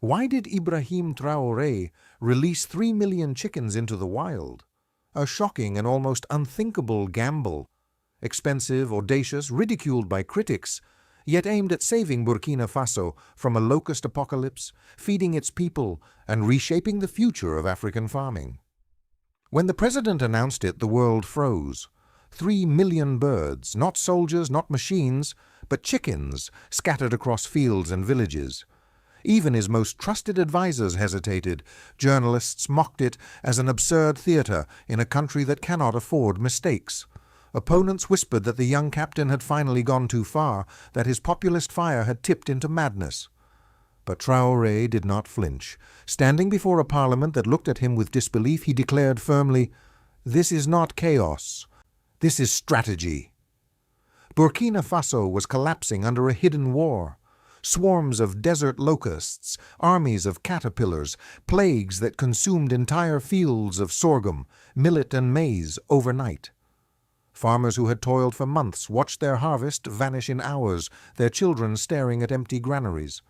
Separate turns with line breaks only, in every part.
Why did Ibrahim Traoré release 3 million chickens into the wild? A shocking and almost unthinkable gamble. Expensive, audacious, ridiculed by critics, yet aimed at saving Burkina Faso from a locust apocalypse, feeding its people, and reshaping the future of African farming. When the president announced it, the world froze. 3 million birds, not soldiers, not machines, but chickens, scattered across fields and villages. Even his most trusted advisers hesitated. Journalists mocked it as an absurd theatre in a country that cannot afford mistakes. Opponents whispered that the young captain had finally gone too far, that his populist fire had tipped into madness. But Traoré did not flinch. Standing before a parliament that looked at him with disbelief, he declared firmly, "This is not chaos. This is strategy." Burkina Faso was collapsing under a hidden war. Swarms of desert locusts, armies of caterpillars, plagues that consumed entire fields of sorghum, millet and maize overnight. Farmers who had toiled for months watched their harvest vanish in hours, their children staring at empty granaries.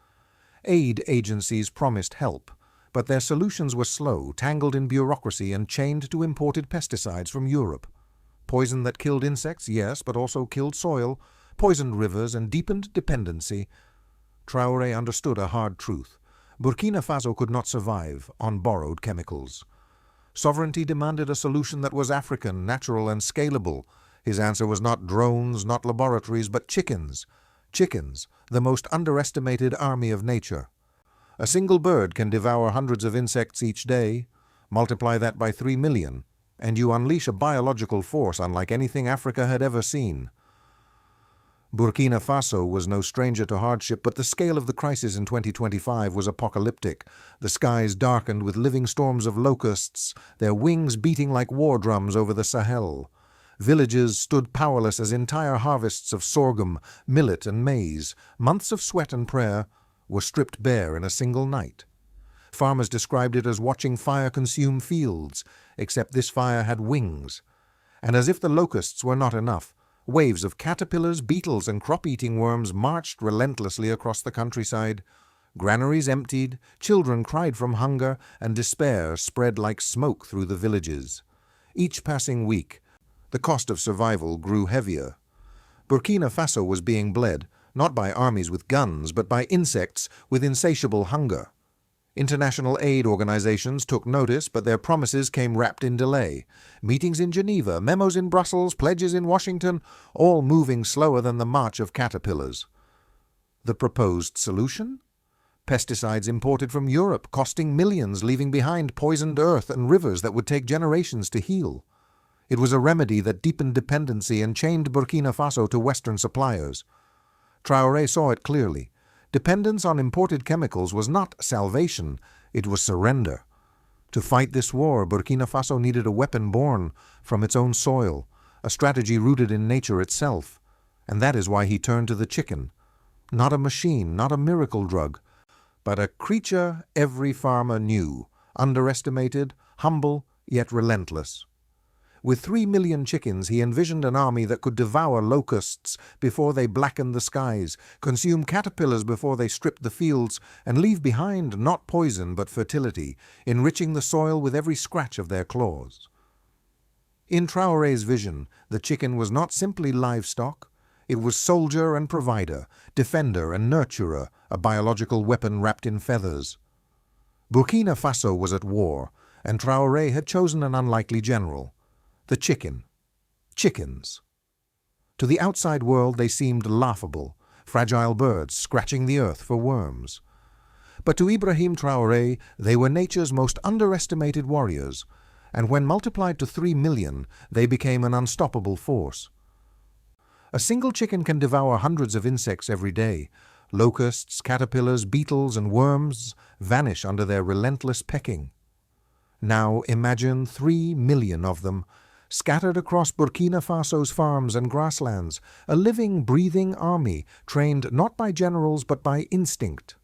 Aid agencies promised help, but their solutions were slow, tangled in bureaucracy and chained to imported pesticides from Europe. Poison that killed insects, yes, but also killed soil, poisoned rivers and deepened dependency. Traoré understood a hard truth. Burkina Faso could not survive on borrowed chemicals. Sovereignty demanded a solution that was African, natural and scalable. His answer was not drones, not laboratories, but chickens. Chickens, the most underestimated army of nature. A single bird can devour hundreds of insects each day. Multiply that by 3 million, and you unleash a biological force unlike anything Africa had ever seen. Burkina Faso was no stranger to hardship, but the scale of the crisis in 2025 was apocalyptic. The skies darkened with living storms of locusts, their wings beating like war drums over the Sahel. Villages stood powerless as entire harvests of sorghum, millet and maize, months of sweat and prayer, were stripped bare in a single night. Farmers described it as watching fire consume fields, except this fire had wings. And as if the locusts were not enough, waves of caterpillars, beetles, and crop-eating worms marched relentlessly across the countryside. Granaries emptied, children cried from hunger, and despair spread like smoke through the villages. Each passing week, the cost of survival grew heavier. Burkina Faso was being bled, not by armies with guns, but by insects with insatiable hunger. International aid organizations took notice, but their promises came wrapped in delay. Meetings in Geneva, memos in Brussels, pledges in Washington, all moving slower than the march of caterpillars. The proposed solution? Pesticides imported from Europe, costing millions, leaving behind poisoned earth and rivers that would take generations to heal. It was a remedy that deepened dependency and chained Burkina Faso to Western suppliers. Traoré saw it clearly. Dependence on imported chemicals was not salvation, it was surrender. To fight this war, Burkina Faso needed a weapon born from its own soil, a strategy rooted in nature itself. And that is why he turned to the chicken. Not a machine, not a miracle drug, but a creature every farmer knew, underestimated, humble, yet relentless. With 3 million chickens, he envisioned an army that could devour locusts before they blackened the skies, consume caterpillars before they stripped the fields, and leave behind not poison but fertility, enriching the soil with every scratch of their claws. In Traoré's vision, the chicken was not simply livestock. It was soldier and provider, defender and nurturer, a biological weapon wrapped in feathers. Burkina Faso was at war, and Traoré had chosen an unlikely general. The chicken. Chickens. To the outside world they seemed laughable, fragile birds scratching the earth for worms. But to Ibrahim Traoré they were nature's most underestimated warriors, and when multiplied to 3 million, they became an unstoppable force. A single chicken can devour hundreds of insects every day. Locusts, caterpillars, beetles, and worms vanish under their relentless pecking. Now imagine 3 million of them, scattered across Burkina Faso's farms and grasslands, a living, breathing army, trained not by generals but by instinct.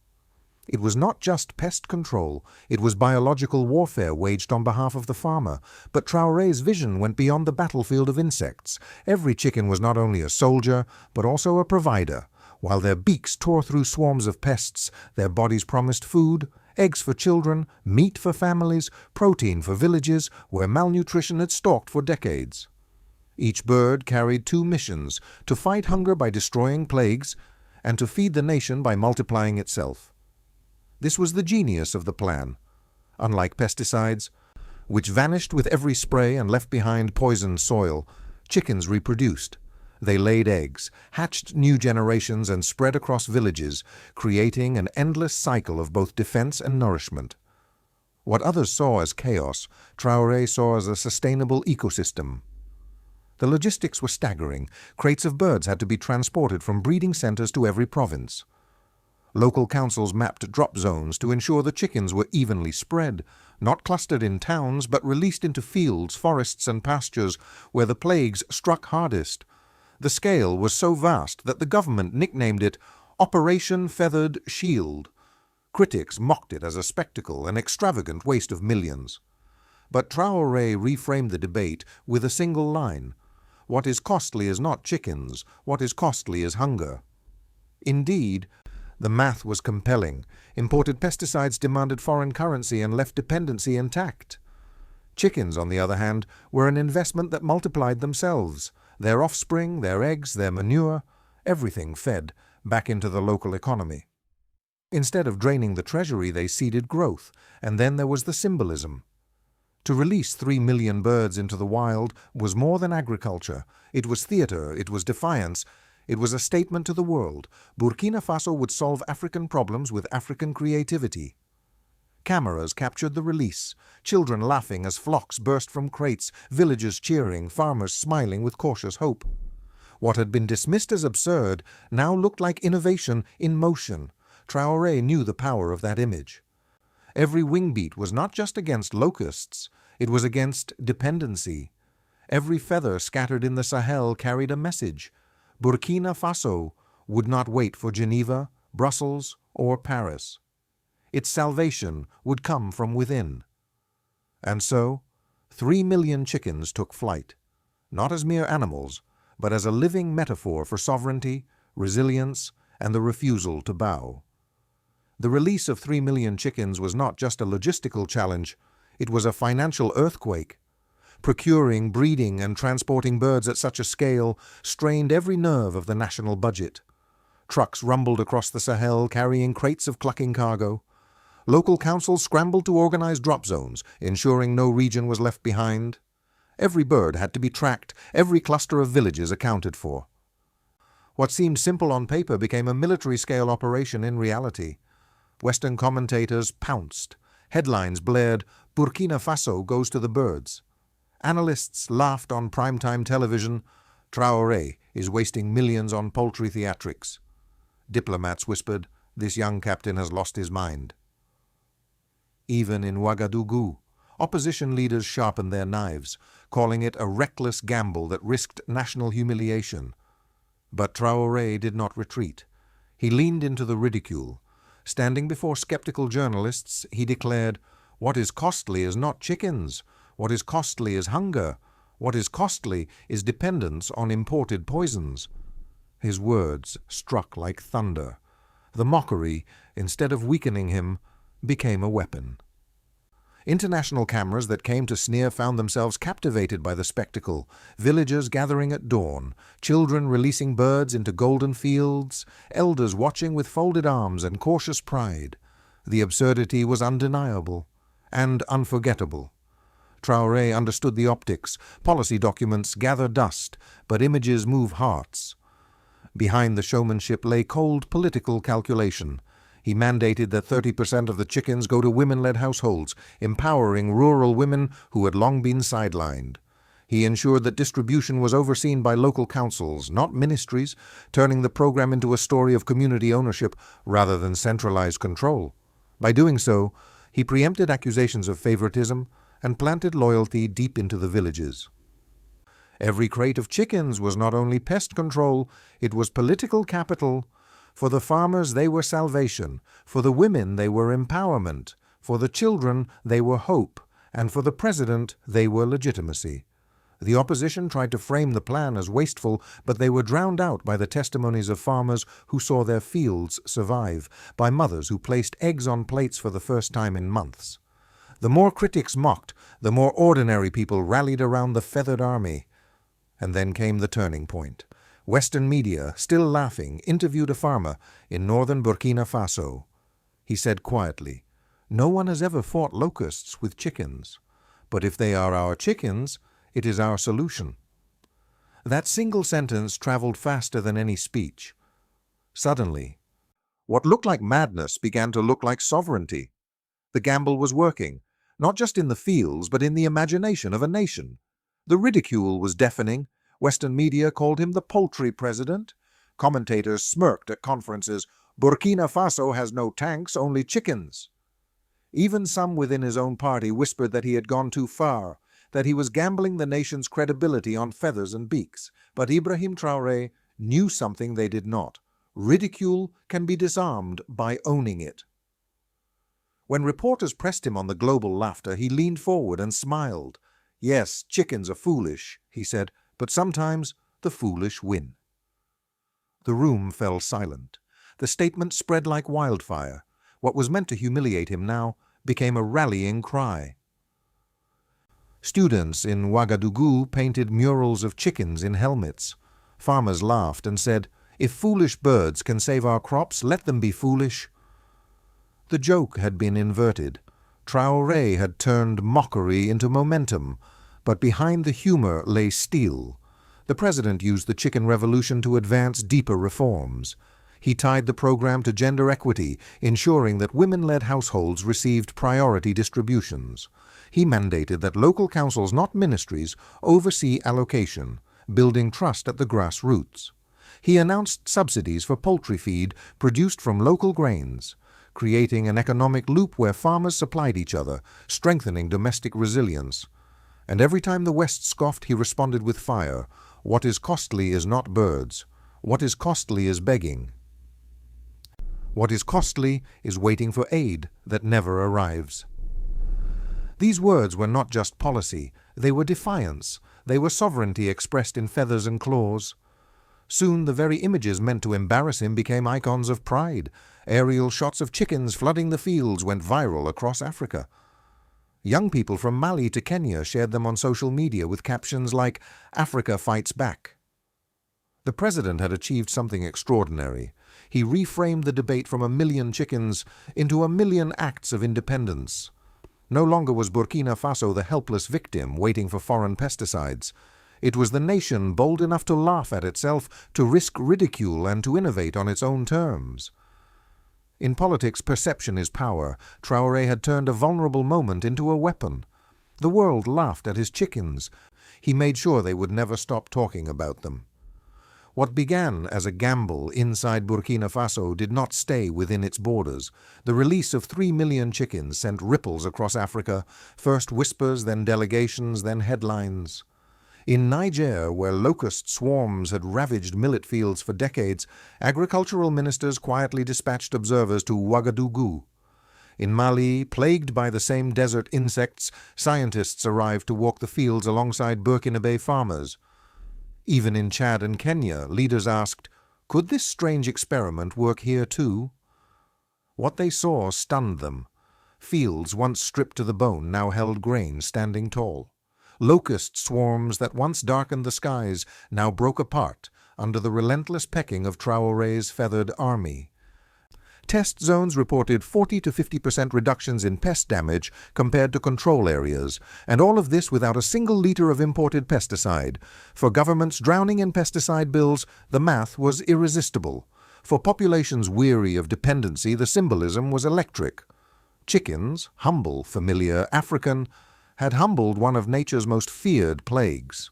It was not just pest control, it was biological warfare waged on behalf of the farmer. But Traoré's vision went beyond the battlefield of insects. Every chicken was not only a soldier, but also a provider, While their beaks tore through swarms of pests, their bodies promised food, eggs for children, meat for families, protein for villages where malnutrition had stalked for decades. Each bird carried two missions: to fight hunger by destroying plagues, and to feed the nation by multiplying itself. This was the genius of the plan. Unlike pesticides, which vanished with every spray and left behind poisoned soil, chickens reproduced. They laid eggs, hatched new generations, and spread across villages, creating an endless cycle of both defense and nourishment. What others saw as chaos, Traoré saw as a sustainable ecosystem. The logistics were staggering. Crates of birds had to be transported from breeding centers to every province. Local councils mapped drop zones to ensure the chickens were evenly spread, not clustered in towns, but released into fields, forests, and pastures where the plagues struck hardest. The scale was so vast that the government nicknamed it Operation Feathered Shield. Critics mocked it as a spectacle, an extravagant waste of millions. But Traoré reframed the debate with a single line: "What is costly is not chickens, what is costly is hunger." Indeed, the math was compelling. Imported pesticides demanded foreign currency and left dependency intact. Chickens, on the other hand, were an investment that multiplied themselves. Their offspring, their eggs, their manure, everything fed back into the local economy. Instead of draining the treasury, they seeded growth, and then there was the symbolism. To release 3 million birds into the wild was more than agriculture. It was theater, it was defiance, it was a statement to the world. Burkina Faso would solve African problems with African creativity. Cameras captured the release, children laughing as flocks burst from crates, villagers cheering, farmers smiling with cautious hope. What had been dismissed as absurd now looked like innovation in motion. Traoré knew the power of that image. Every wingbeat was not just against locusts, it was against dependency. Every feather scattered in the Sahel carried a message. Burkina Faso would not wait for Geneva, Brussels, or Paris. Its salvation would come from within. And so, 3 million chickens took flight, not as mere animals, but as a living metaphor for sovereignty, resilience, and the refusal to bow. The release of 3 million chickens was not just a logistical challenge, it was a financial earthquake. Procuring, breeding, and transporting birds at such a scale strained every nerve of the national budget. Trucks rumbled across the Sahel carrying crates of clucking cargo. Local councils scrambled to organize drop zones, ensuring no region was left behind. Every bird had to be tracked, every cluster of villages accounted for. What seemed simple on paper became a military-scale operation in reality. Western commentators pounced. Headlines blared, "Burkina Faso goes to the birds." Analysts laughed on primetime television, "Traoré is wasting millions on poultry theatrics." Diplomats whispered, "This young captain has lost his mind." Even in Ouagadougou, opposition leaders sharpened their knives, calling it a reckless gamble that risked national humiliation. But Traoré did not retreat. He leaned into the ridicule. Standing before skeptical journalists, he declared, "What is costly is not chickens. What is costly is hunger. What is costly is dependence on imported poisons." His words struck like thunder. The mockery, instead of weakening him, became a weapon. International cameras that came to sneer found themselves captivated by the spectacle. Villagers gathering at dawn, children releasing birds into golden fields, elders watching with folded arms and cautious pride. The absurdity was undeniable and unforgettable. Traoré understood the optics. Policy documents gather dust, but images move hearts. Behind the showmanship lay cold political calculation. He mandated that 30% of the chickens go to women-led households, empowering rural women who had long been sidelined. He ensured that distribution was overseen by local councils, not ministries, turning the program into a story of community ownership rather than centralized control. By doing so, he preempted accusations of favoritism and planted loyalty deep into the villages. Every crate of chickens was not only pest control, it was political capital. For the farmers, they were salvation. For the women, they were empowerment. For the children, they were hope. And for the president, they were legitimacy. The opposition tried to frame the plan as wasteful, but they were drowned out by the testimonies of farmers who saw their fields survive, by mothers who placed eggs on plates for the first time in months. The more critics mocked, the more ordinary people rallied around the feathered army. And then came the turning point. Western media, still laughing, interviewed a farmer in northern Burkina Faso. He said quietly, "No one has ever fought locusts with chickens. But if they are our chickens, it is our solution." That single sentence traveled faster than any speech. Suddenly, what looked like madness began to look like sovereignty. The gamble was working, not just in the fields, but in the imagination of a nation. The ridicule was deafening. Western media called him the poultry president. Commentators smirked at conferences. Burkina Faso has no tanks, only chickens. Even some within his own party whispered that he had gone too far, that he was gambling the nation's credibility on feathers and beaks. But Ibrahim Traoré knew something they did not. Ridicule can be disarmed by owning it. When reporters pressed him on the global laughter, he leaned forward and smiled. "Yes, chickens are foolish," he said, "but sometimes the foolish win." The room fell silent. The statement spread like wildfire. What was meant to humiliate him now became a rallying cry. Students in Ouagadougou painted murals of chickens in helmets. Farmers laughed and said, "If foolish birds can save our crops, let them be foolish." The joke had been inverted. Traoré had turned mockery into momentum, but behind the humor lay steel. The president used the chicken revolution to advance deeper reforms. He tied the program to gender equity, ensuring that women-led households received priority distributions. He mandated that local councils, not ministries, oversee allocation, building trust at the grassroots. He announced subsidies for poultry feed produced from local grains, creating an economic loop where farmers supplied each other, strengthening domestic resilience. And every time the West scoffed, he responded with fire. What is costly is not birds. What is costly is begging. What is costly is waiting for aid that never arrives. These words were not just policy. They were defiance. They were sovereignty expressed in feathers and claws. Soon the very images meant to embarrass him became icons of pride. Aerial shots of chickens flooding the fields went viral across Africa. Young people from Mali to Kenya shared them on social media with captions like, "Africa fights back." The president had achieved something extraordinary. He reframed the debate from 1,000,000 chickens into 1,000,000 acts of independence. No longer was Burkina Faso the helpless victim waiting for foreign pesticides. It was the nation bold enough to laugh at itself, to risk ridicule, and to innovate on its own terms. In politics, perception is power. Traoré had turned a vulnerable moment into a weapon. The world laughed at his chickens. He made sure they would never stop talking about them. What began as a gamble inside Burkina Faso did not stay within its borders. The release of 3 million chickens sent ripples across Africa, first whispers, then delegations, then headlines. In Niger, where locust swarms had ravaged millet fields for decades, agricultural ministers quietly dispatched observers to Ouagadougou. In Mali, plagued by the same desert insects, scientists arrived to walk the fields alongside Burkinabe farmers. Even in Chad and Kenya, leaders asked, could this strange experiment work here too? What they saw stunned them. Fields once stripped to the bone now held grain standing tall. Locust swarms that once darkened the skies now broke apart under the relentless pecking of Traoré's feathered army. Test zones reported 40 to 50% reductions in pest damage compared to control areas, and all of this without a single liter of imported pesticide. For governments drowning in pesticide bills, the math was irresistible. For populations weary of dependency, the symbolism was electric. Chickens, humble, familiar, African, had humbled one of nature's most feared plagues.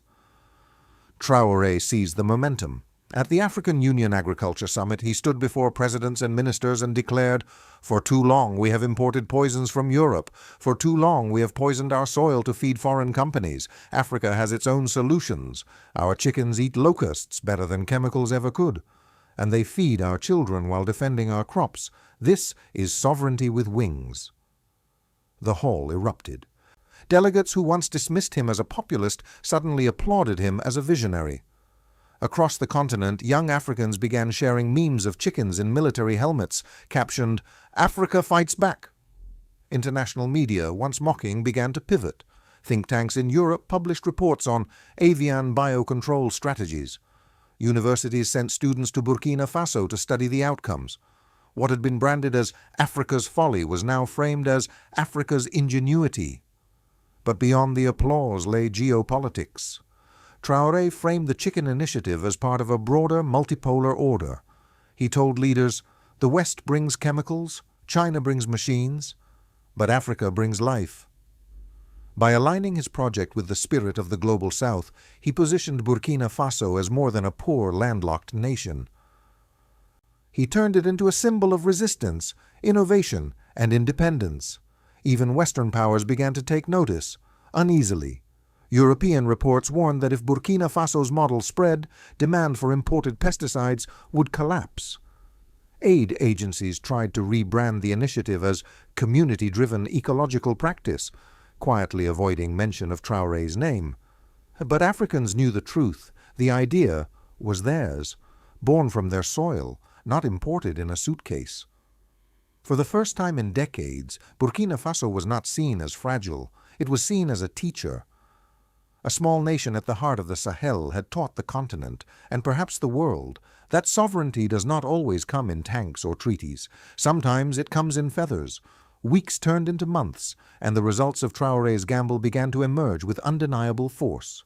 Traoré seized the momentum. At the African Union Agriculture Summit, he stood before presidents and ministers and declared, "For too long we have imported poisons from Europe. For too long we have poisoned our soil to feed foreign companies. Africa has its own solutions. Our chickens eat locusts better than chemicals ever could. And they feed our children while defending our crops. This is sovereignty with wings." The hall erupted. Delegates who once dismissed him as a populist suddenly applauded him as a visionary. Across the continent, young Africans began sharing memes of chickens in military helmets, captioned, "Africa fights back." International media, once mocking, began to pivot. Think tanks in Europe published reports on avian biocontrol strategies. Universities sent students to Burkina Faso to study the outcomes. What had been branded as Africa's folly was now framed as Africa's ingenuity. But beyond the applause lay geopolitics. Traore framed the chicken initiative as part of a broader multipolar order. He told leaders, "The West brings chemicals, China brings machines, but Africa brings life." By aligning his project with the spirit of the Global South, he positioned Burkina Faso as more than a poor, landlocked nation. He turned it into a symbol of resistance, innovation, and independence. Even Western powers began to take notice, uneasily. European reports warned that if Burkina Faso's model spread, demand for imported pesticides would collapse. Aid agencies tried to rebrand the initiative as community-driven ecological practice, quietly avoiding mention of Traore's name. But Africans knew the truth. The idea was theirs, born from their soil, not imported in a suitcase. For the first time in decades, Burkina Faso was not seen as fragile. It was seen as a teacher. A small nation at the heart of the Sahel had taught the continent, and perhaps the world, that sovereignty does not always come in tanks or treaties. Sometimes it comes in feathers. Weeks turned into months, and the results of Traore's gamble began to emerge with undeniable force.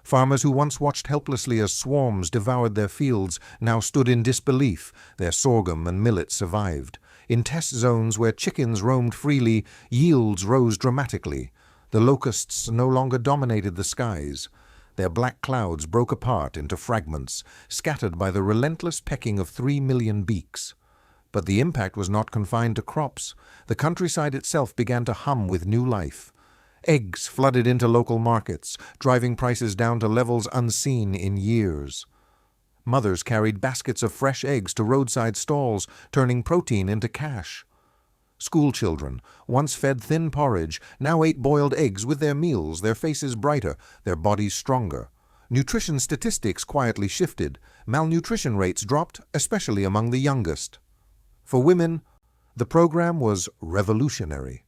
Farmers who once watched helplessly as swarms devoured their fields now stood in disbelief. Their sorghum and millet survived. In test zones where chickens roamed freely, yields rose dramatically. The locusts no longer dominated the skies. Their black clouds broke apart into fragments, scattered by the relentless pecking of 3 million beaks. But the impact was not confined to crops. The countryside itself began to hum with new life. Eggs flooded into local markets, driving prices down to levels unseen in years. Mothers carried baskets of fresh eggs to roadside stalls, turning protein into cash. Schoolchildren, once fed thin porridge, now ate boiled eggs with their meals, their faces brighter, their bodies stronger. Nutrition statistics quietly shifted. Malnutrition rates dropped, especially among the youngest. For women, the program was revolutionary.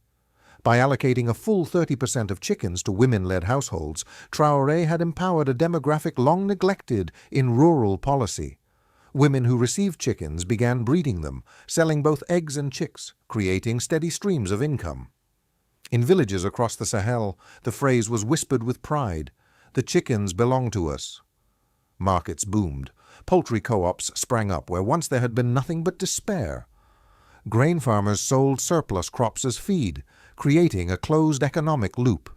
By allocating a full 30% of chickens to women-led households, Traore had empowered a demographic long neglected in rural policy. Women who received chickens began breeding them, selling both eggs and chicks, creating steady streams of income. In villages across the Sahel, the phrase was whispered with pride, "The chickens belong to us." Markets boomed. Poultry co-ops sprang up where once there had been nothing but despair. Grain farmers sold surplus crops as feed, creating a closed economic loop.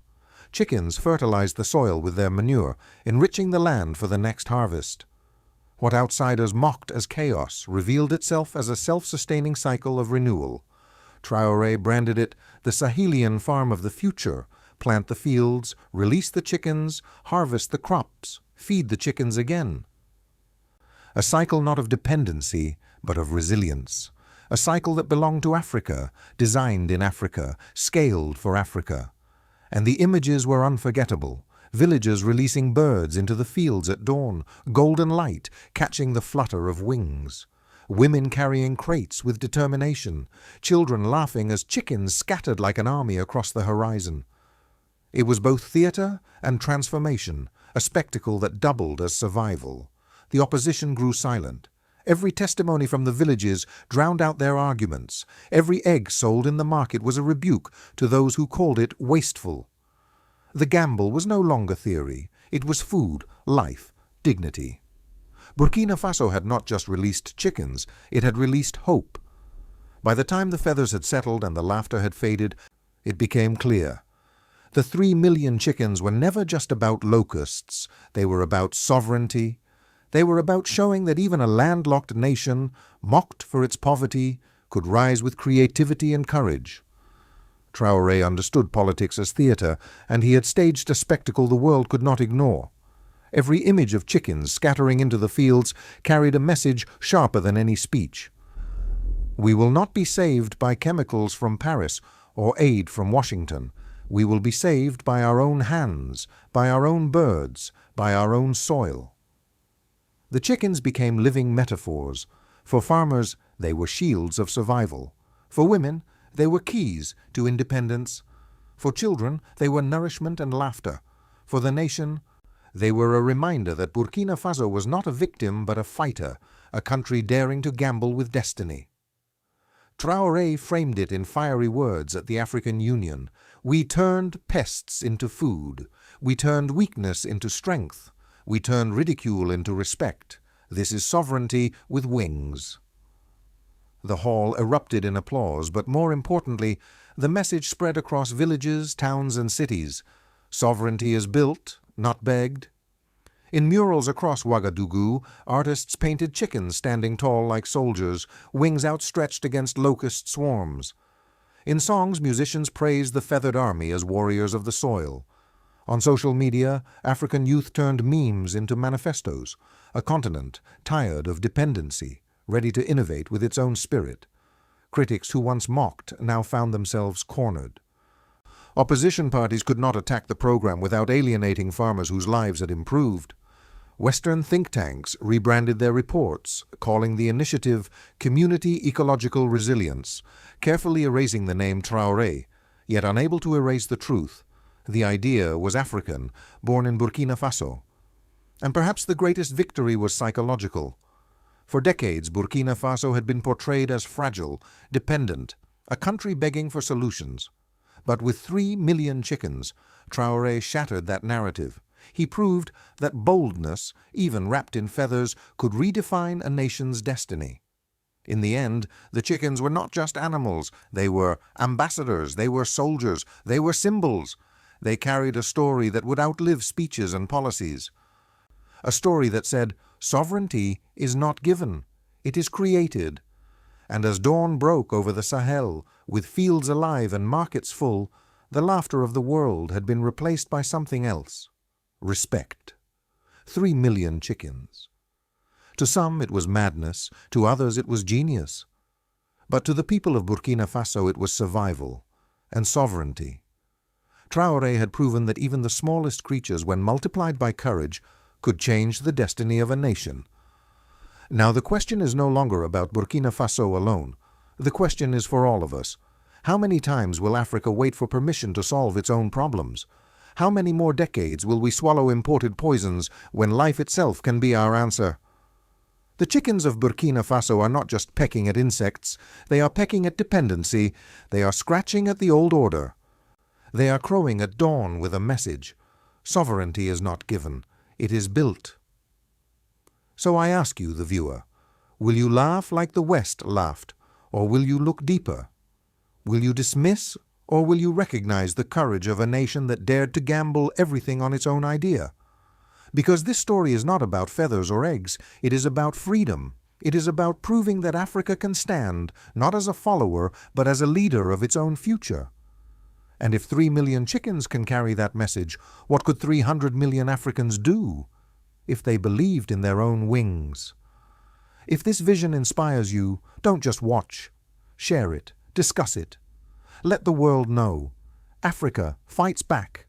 Chickens fertilized the soil with their manure, enriching the land for the next harvest. What outsiders mocked as chaos revealed itself as a self-sustaining cycle of renewal. Traore branded it the Sahelian farm of the future: plant the fields, release the chickens, harvest the crops, feed the chickens again. A cycle not of dependency, but of resilience. A cycle that belonged to Africa, designed in Africa, scaled for Africa. And the images were unforgettable. Villagers releasing birds into the fields at dawn, golden light catching the flutter of wings. Women carrying crates with determination, children laughing as chickens scattered like an army across the horizon. It was both theater and transformation, a spectacle that doubled as survival. The opposition grew silent. Every testimony from the villages drowned out their arguments. Every egg sold in the market was a rebuke to those who called it wasteful. The gamble was no longer theory. It was food, life, dignity. Burkina Faso had not just released chickens, it had released hope. By the time the feathers had settled and the laughter had faded, it became clear. The 3 million chickens were never just about locusts. They were about sovereignty. They were about showing that even a landlocked nation, mocked for its poverty, could rise with creativity and courage. Traore understood politics as theater, and he had staged a spectacle the world could not ignore. Every image of chickens scattering into the fields carried a message sharper than any speech. We will not be saved by chemicals from Paris or aid from Washington. We will be saved by our own hands, by our own birds, by our own soil. The chickens became living metaphors. For farmers, they were shields of survival. For women, they were keys to independence. For children, they were nourishment and laughter. For the nation, they were a reminder that Burkina Faso was not a victim but a fighter, a country daring to gamble with destiny. Traore framed it in fiery words at the African Union. We turned pests into food. We turned weakness into strength. We turned ridicule into respect. This is sovereignty with wings. The hall erupted in applause, but more importantly, the message spread across villages, towns, and cities. Sovereignty is built, not begged. In murals across Ouagadougou, artists painted chickens standing tall like soldiers, wings outstretched against locust swarms. In songs, musicians praised the feathered army as warriors of the soil. On social media, African youth turned memes into manifestos, a continent tired of dependency, ready to innovate with its own spirit. Critics who once mocked now found themselves cornered. Opposition parties could not attack the program without alienating farmers whose lives had improved. Western think tanks rebranded their reports, calling the initiative Community Ecological Resilience, carefully erasing the name Traoré, yet unable to erase the truth. The idea was African, born in Burkina Faso. And perhaps the greatest victory was psychological. For decades, Burkina Faso had been portrayed as fragile, dependent, a country begging for solutions. But with 3 million chickens, Traoré shattered that narrative. He proved that boldness, even wrapped in feathers, could redefine a nation's destiny. In the end, the chickens were not just animals. They were ambassadors, they were soldiers, they were symbols. They carried a story that would outlive speeches and policies. A story that said, sovereignty is not given, it is created. And as dawn broke over the Sahel, with fields alive and markets full, the laughter of the world had been replaced by something else. Respect. 3 million chickens. To some it was madness, to others it was genius. But to the people of Burkina Faso it was survival and sovereignty. Traoré had proven that even the smallest creatures, when multiplied by courage, could change the destiny of a nation. Now the question is no longer about Burkina Faso alone. The question is for all of us. How many times will Africa wait for permission to solve its own problems? How many more decades will we swallow imported poisons when life itself can be our answer? The chickens of Burkina Faso are not just pecking at insects. They are pecking at dependency. They are scratching at the old order. They are crowing at dawn with a message. Sovereignty is not given. It is built. So I ask you, the viewer, will you laugh like the West laughed, or will you look deeper? Will you dismiss, or will you recognize the courage of a nation that dared to gamble everything on its own idea? Because this story is not about feathers or eggs. It is about freedom. It is about proving that Africa can stand, not as a follower, but as a leader of its own future. And if 3 million chickens can carry that message, what could 300 million Africans do if they believed in their own wings? If this vision inspires you, don't just watch. Share it. Discuss it. Let the world know. Africa fights back.